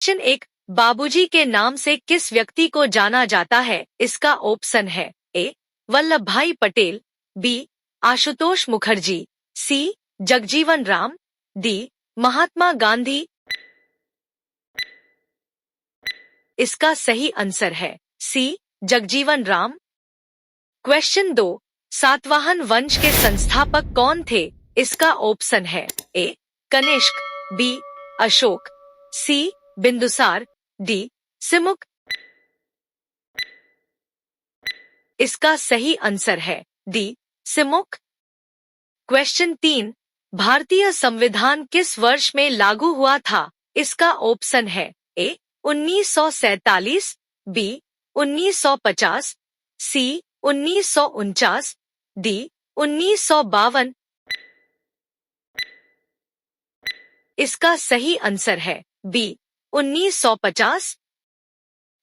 Question 1, बाबूजी के नाम से किस व्यक्ति को जाना जाता है? इसका ऑप्शन है ए. वल्लभ भाई पटेल, बी. आशुतोष मुखर्जी, सी. जगजीवन राम, डी. महात्मा गांधी। इसका सही आंसर है सी. जगजीवन राम। क्वेश्चन 2, सातवाहन वंश के संस्थापक कौन थे? इसका ऑप्शन है ए. कनिष्क, बी. अशोक, सी. बिंदुसार, डी. सिमुक। इसका सही आंसर है डी. सिमुक। क्वेश्चन 3, भारतीय संविधान किस वर्ष में लागू हुआ था? इसका ऑप्शन है ए. 1947, बी. 1950, सी. 1949, डी. 1952। इसका सही आंसर है बी. 1950।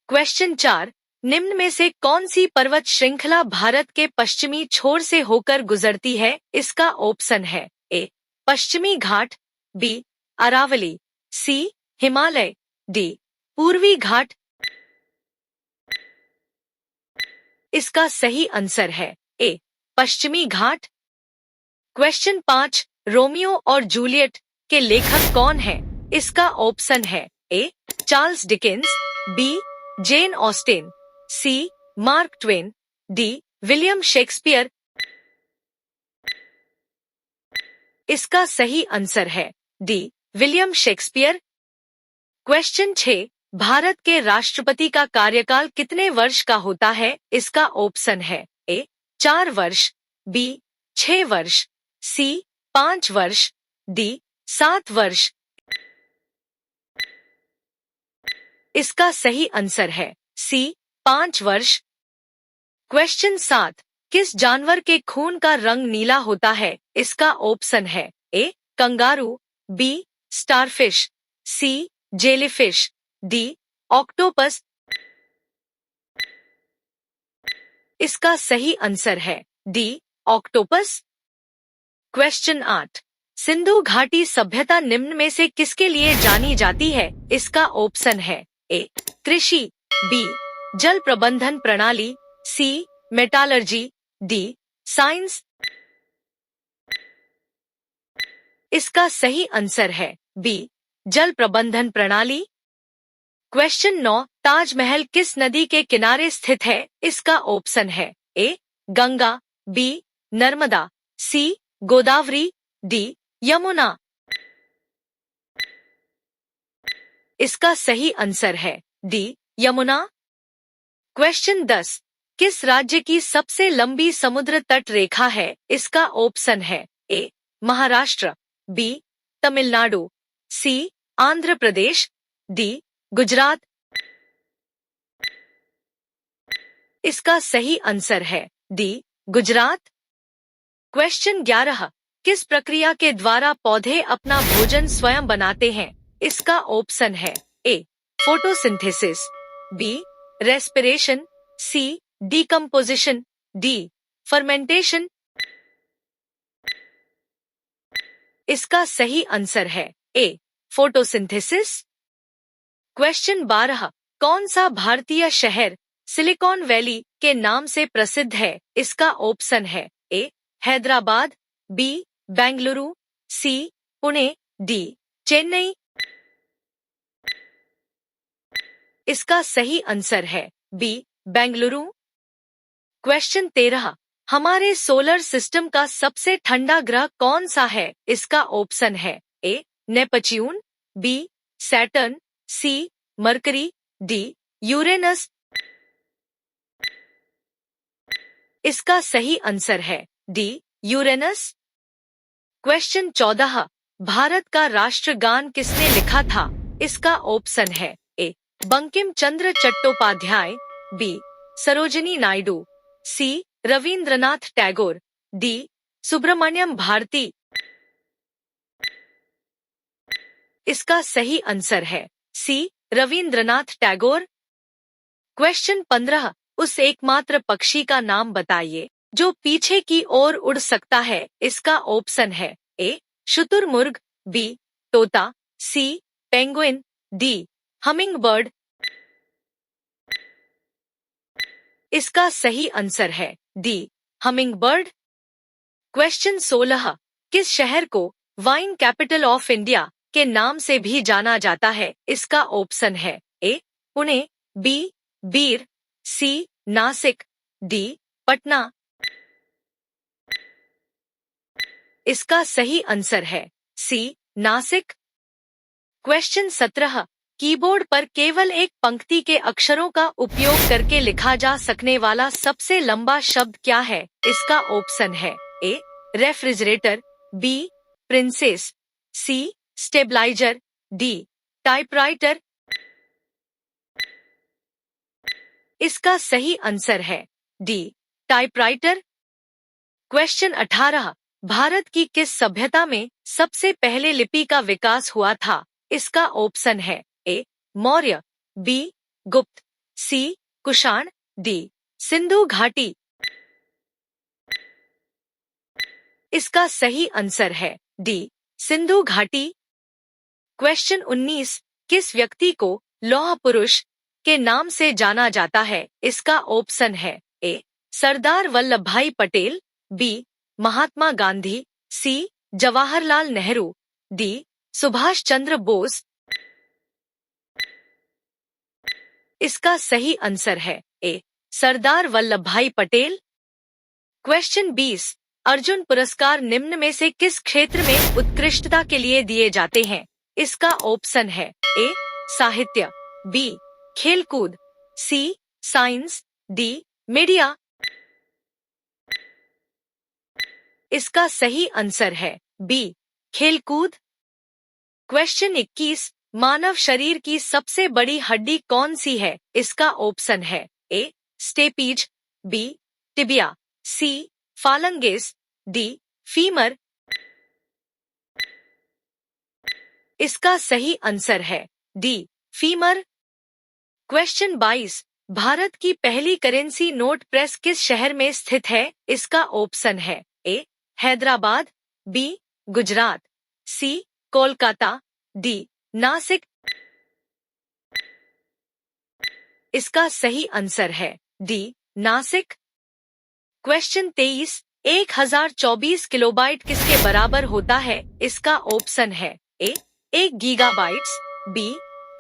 क्वेश्चन 4, निम्न में से कौन सी पर्वत श्रृंखला भारत के पश्चिमी छोर से होकर गुजरती है? इसका ऑप्शन है ए. पश्चिमी घाट, B. Aravalli, C. Himalaya, D. पूर्वी घाट। इसका सही आंसर है ए. पश्चिमी घाट। क्वेश्चन 5, रोमियो और जूलियट के लेखक कौन है? इसका ऑप्शन है A. Charles Dickens, B. Jane Austen, C. Mark Twain, D. William Shakespeare. इसका सही आंसर है D. William Shakespeare. Question 6, Bharat के राष्ट्रपति का कार्यकाल कितने वर्ष का होता है? इसका ऑप्शन है ए. 4 वर्ष, बी. 6 वर्ष, सी. 5 वर्ष, डी. 7 वर्ष। इसका सही आंसर है सी. 5 वर्ष। क्वेश्चन 7, किस जानवर के खून का रंग नीला होता है? इसका ऑप्शन है A. Kangaroo, B. Starfish, C. Jellyfish, D. Octopus. इसका सही आंसर है डी. ऑक्टोपस। क्वेश्चन 8, सिंधु घाटी सभ्यता निम्न में से किसके लिए जानी जाती है? इसका ऑप्शन है ए. कृषि, बी. जल प्रबंधन प्रणाली, सी. Metallurgy, D. साइंस। इसका सही आंसर है बी. जल प्रबंधन प्रणाली। क्वेश्चन 9, ताजमहल किस नदी के किनारे स्थित है? इसका ऑप्शन है ए. गंगा, बी. नर्मदा, सी. गोदावरी, डी. यमुना। इसका सही आंसर है डी. यमुना। क्वेश्चन 10, किस राज्य की सबसे लंबी समुद्र तट रेखा है? इसका ऑप्शन है ए. महाराष्ट्र, बी. तमिलनाडु, सी. आंध्र प्रदेश, डी. गुजरात। इसका सही आंसर है डी. गुजरात। क्वेश्चन 11, किस प्रक्रिया के द्वारा पौधे अपना भोजन स्वयं बनाते हैं? इसका ऑप्शन है A. Photosynthesis, B. Respiration, C. Decomposition, D. Fermentation. इसका सही आंसर है ए. फोटोसिंथेसिस। क्वेश्चन 12, कौन सा भारतीय शहर सिलिकॉन वैली के नाम से प्रसिद्ध है? इसका ऑप्शन है ए. हैदराबाद, बी. बेंगलुरु, सी. पुणे, डी. चेन्नई। इसका सही आंसर है बी. बेंगलुरु। क्वेश्चन 13, हमारे सोलर सिस्टम का सबसे ठंडा ग्रह कौन सा है? इसका ऑप्शन है A. Neptune, B. Saturn, C. Mercury, D. Uranus. इसका सही आंसर है डी. यूरेनस। क्वेश्चन 14, भारत का राष्ट्रगान किसने लिखा था? इसका ऑप्शन है ए. बंकिम चंद्र चट्टोपाध्याय, बी. सरोजिनी नायडू, सी. रवींद्रनाथ टैगोर, डी. सुब्रमण्यम भारती। इसका सही आंसर है सी. रवींद्रनाथ टैगोर। क्वेश्चन 15, उस एकमात्र पक्षी का नाम बताइए जो पीछे की ओर उड़ सकता है? इसका ऑप्शन है ए. शुतुरमुर्ग, बी. तोता, C. Penguin, D. Humming bird. इसका सही आंसर है डी, हमिंग बर्ड। क्वेश्चन 16, किस शहर को वाइन कैपिटल ऑफ इंडिया के नाम से भी जाना जाता है? इसका ऑप्शन है ए, पुणे, बी, बीर, सी, नासिक, डी, पटना। इसका सही आंसर है सी, नासिक। क्वेश्चन 17, कीबोर्ड पर केवल एक पंक्ति के अक्षरों का उपयोग करके लिखा जा सकने वाला सबसे लंबा शब्द क्या है? इसका ऑप्शन है ए, रेफ्रिजरेटर, बी, प्रिंसेस, सी, स्टेबलाइजर, डी, टाइपराइटर। इसका सही आंसर है डी, टाइपराइटर। क्वेश्चन 18, भारत की किस सभ्यता में सबसे पहले लिपि का विकास हुआ था? इसका ऑप्शन है ए, मौर्य, बी, गुप्त, सी, कुषाण, डी, सिंधु घाटी। इसका सही आंसर है डी, सिंधु घाटी। क्वेश्चन 19, किस व्यक्ति को लौह पुरुष के नाम से जाना जाता है? इसका ऑप्शन है ए, सरदार वल्लभ भाई पटेल, बी, महात्मा गांधी, सी, जवाहरलाल नेहरू, डी, सुभाष चंद्र बोस। इसका सही आंसर है ए, सरदार वल्लभ भाई पटेल। क्वेश्चन 20, अर्जुन पुरस्कार निम्न में से किस क्षेत्र में उत्कृष्टता के लिए दिए जाते हैं? इसका ऑप्शन है ए, साहित्य, बी, खेलकूद, सी, साइंस, डी, मीडिया। इसका सही आंसर है बी, खेलकूद। क्वेश्चन 21, मानव शरीर की सबसे बड़ी हड्डी कौन सी है? इसका ऑप्शन है ए, स्टेपीज, बी, टिबिया, सी, फालंगेस, डी, फीमर। इसका सही आंसर है डी, फीमर। क्वेश्चन 22, भारत की पहली करेंसी नोट प्रेस किस शहर में स्थित है? इसका ऑप्शन है ए, हैदराबाद, बी, गुजरात, सी, कोलकाता, डी, नासिक। इसका सही आंसर है डी, नासिक। क्वेश्चन 23, 1024 किलोबाइट किसके बराबर होता है? इसका ऑप्शन है ए, 1 गीगाबाइट्स, बी,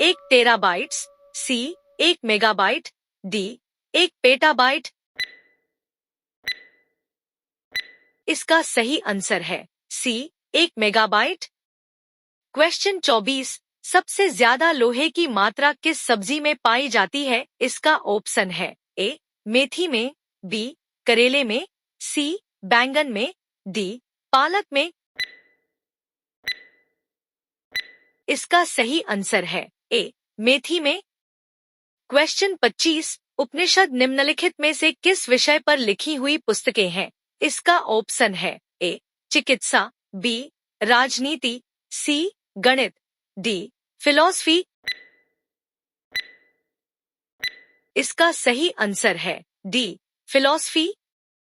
1 टेराबाइट्स, सी, 1 मेगाबाइट, डी, 1 पेटाबाइट। इसका सही आंसर है सी, 1 मेगाबाइट। क्वेश्चन 24, सबसे ज्यादा लोहे की मात्रा किस सब्जी में पाई जाती है? इसका ऑप्शन है ए, मेथी में, बी, करेले में, सी, बैंगन में, डी, पालक में। इसका सही आंसर है ए, मेथी में। क्वेश्चन 25, उपनिषद निम्नलिखित में से किस विषय पर लिखी हुई पुस्तकें हैं? इसका ऑप्शन है ए, चिकित्सा, बी, राजनीति, सी, गणित, डी, फिलॉसफी। इसका सही आंसर है डी, फिलॉसफी।